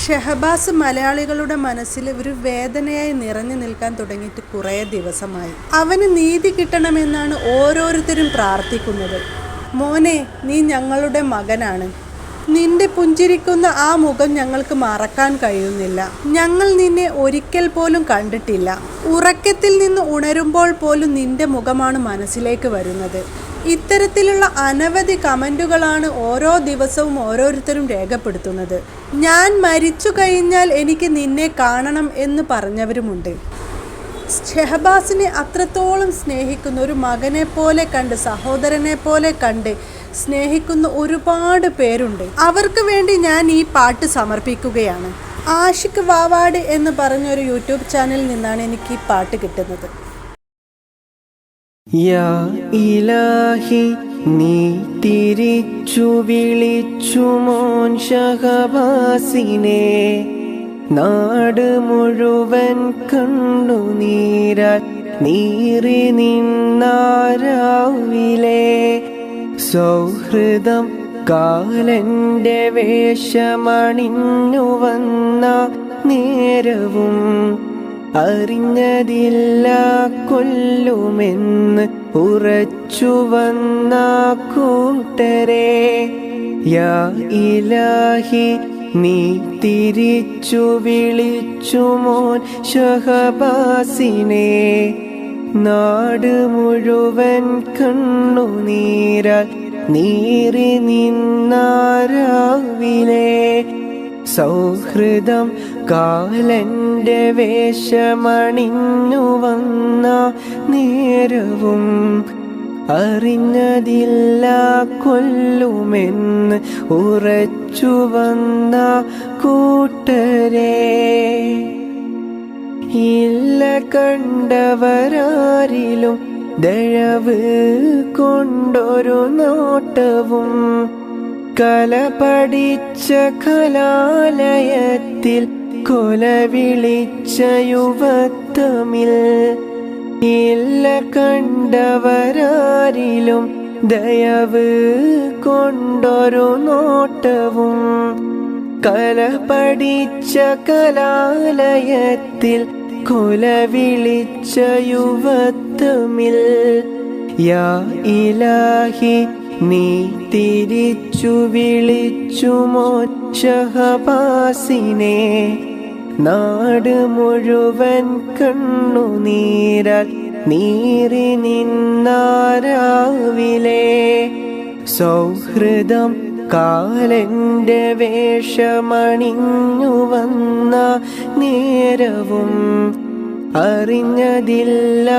ഷഹബാസ് മലയാളികളുടെ മനസ്സിൽ ഒരു വേദനയായി നിറഞ്ഞു നിൽക്കാൻ തുടങ്ങിയിട്ട് കുറേ ദിവസമായി. അവന് നീതി കിട്ടണമെന്നാണ് ഓരോരുത്തരും പ്രാർത്ഥിക്കുന്നത്. മോനെ, നീ ഞങ്ങളുടെ മകനാണ്. നിന്റെ പുഞ്ചിരിക്കുന്ന ആ മുഖം ഞങ്ങൾക്ക് മറക്കാൻ കഴിയുന്നില്ല. ഞങ്ങൾ നിന്നെ ഒരിക്കൽ പോലും കണ്ടിട്ടില്ല. ഉറക്കത്തിൽ നിന്ന് ഉണരുമ്പോൾ പോലും നിന്റെ മുഖമാണ് മനസ്സിലേക്ക് വരുന്നത്. ഇത്തരത്തിലുള്ള അനവധി കമൻറ്റുകളാണ് ഓരോ ദിവസവും ഓരോരുത്തരും രേഖപ്പെടുത്തുന്നത്. ഞാൻ മരിച്ചു കഴിഞ്ഞാൽ എനിക്ക് നിന്നെ കാണണം എന്ന് പറഞ്ഞവരുമുണ്ട്. ഷഹബാസിനെ അത്രത്തോളം സ്നേഹിക്കുന്ന, ഒരു മകനെ പോലെ കണ്ട്, സഹോദരനെ പോലെ കണ്ട് സ്നേഹിക്കുന്ന ഒരുപാട് പേരുണ്ട്. അവർക്ക് വേണ്ടി ഞാൻ ഈ പാട്ട് സമർപ്പിക്കുകയാണ്. ആഷിഖ് വാവാട് എന്ന് പറഞ്ഞൊരു യൂട്യൂബ് ചാനലിൽ നിന്നാണ് എനിക്ക് ഈ പാട്ട് കിട്ടുന്നത്. യാ ഇലാഹി, നീ തിരിച്ചു വിളിച്ചു മോൻ ഷഹബാസിനെ. നാട് മുഴുവൻ കണ്ണുനീരാൽ നീറി നിന്നാരാവിലെ. സൗഹൃദം കാലന്റെ വേഷമണിഞ്ഞു വന്ന നേരവും അറിഞ്ഞതില്ല കൊല്ലുമെന്ന് ഉറച്ചു വന്ന കൂട്ടരെ. യാ ഇലാഹി, നീ തിരിച്ചു വിളിച്ചു മോൻ ഷഹബാസിനെ. നാട് മുഴുവൻ കണ്ണുനീരാൽ നീറി നിന്നാരാവിലെ. സൗഹൃദം കാലന്റെ വേഷമണിഞ്ഞു വന്ന നേരവും അറിഞ്ഞതില്ല കൊല്ലുമെന്ന് ഉറച്ചു വന്ന കൂട്ടരെ. ഇല്ല കണ്ടവരാരിലും ദയവ് കൊണ്ടൊരു നോട്ടവും. കല പഠിച്ച കലാലയത്തിൽ കൊല വിളിച്ച യുവത്വമിൽ. ഇല്ല കണ്ടവരാരിലും ദയവ് കൊണ്ടൊരു നോട്ടവും. കല പഠിച്ച കലാലയത്തിൽ കൊല വിളിച്ച യുവത്വമിൽ. യാ ഇലാഹി, നീ തിരിച്ചു വിളിച്ചു മോൻ ഷഹബാസിനെ. നാട് മുഴുവൻ കണ്ണുനീരാൽ നീറി നിന്നാരാവിലെ. സൗഹൃദം കാലന്റെ വേഷമണിഞ്ഞു വന്ന നേരവും അറിഞ്ഞതില്ല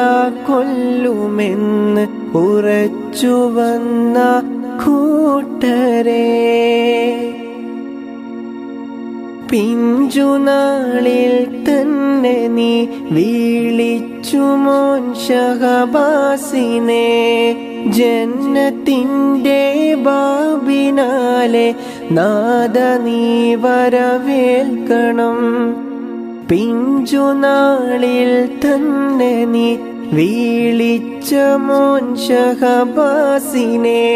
കൊല്ലുമെന്ന് ഉറച്ചു വന്ന കൂട്ടരെ. പിഞ്ചുനാളിൽ തന്നെ നീ വിളിച്ചു മോൻ ഷഹബാസിനെ. ജന്നത്തിന്റെ ബാബിനാലെ നാദ നീ വരവേൽക്കണം. പിഞ്ചുനാളിൽ തന്നെ നീ വിളിച്ച മോൻ ഷഹബാസിനെ.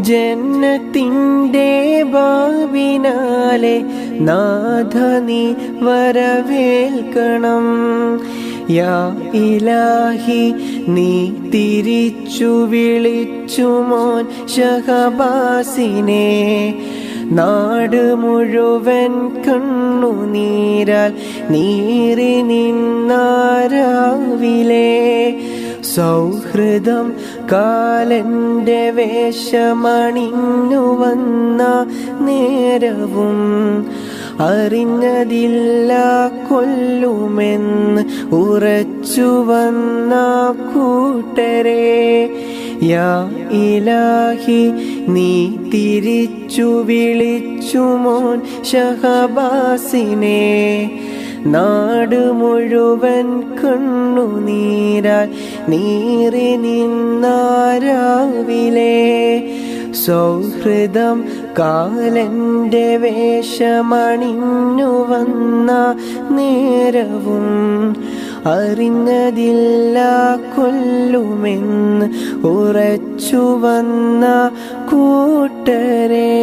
ജന്നത്തിന്റെ ബാബിനാലെ നാഥ നീ വരവേൽക്കണം. യാ ഇലാഹി, നീ തിരിച്ചു വിളിച്ചു മോൻ ഷഹബാസിനെ. നാട് മുഴുവൻ കണ്ണുനീരാൽ നീറി നിന്നാരാവിലെ. സൗഹൃദം കാലന്റെ വേഷമണിഞ്ഞു വന്ന നേരവും അറിഞ്ഞതില്ല കൊല്ലുമെന്ന് ഉറച്ചു വന്ന കൂട്ടരെ. യാ ഇലാഹി, നീ തിരിച്ചു വിളിച്ചു മോൻ ഷഹബാസിനെ. നാട് മുഴുവൻ കണ്ണുനീരാൽ നീറി നിന്നാരാവിലെ. സൗഹൃദം കാലന്റെ വേഷമണിഞ്ഞു വന്ന നേരവും അറിഞ്ഞതില്ല കൊല്ലുമെന്ന് ഉറച്ചു വന്ന കൂട്ടരെ.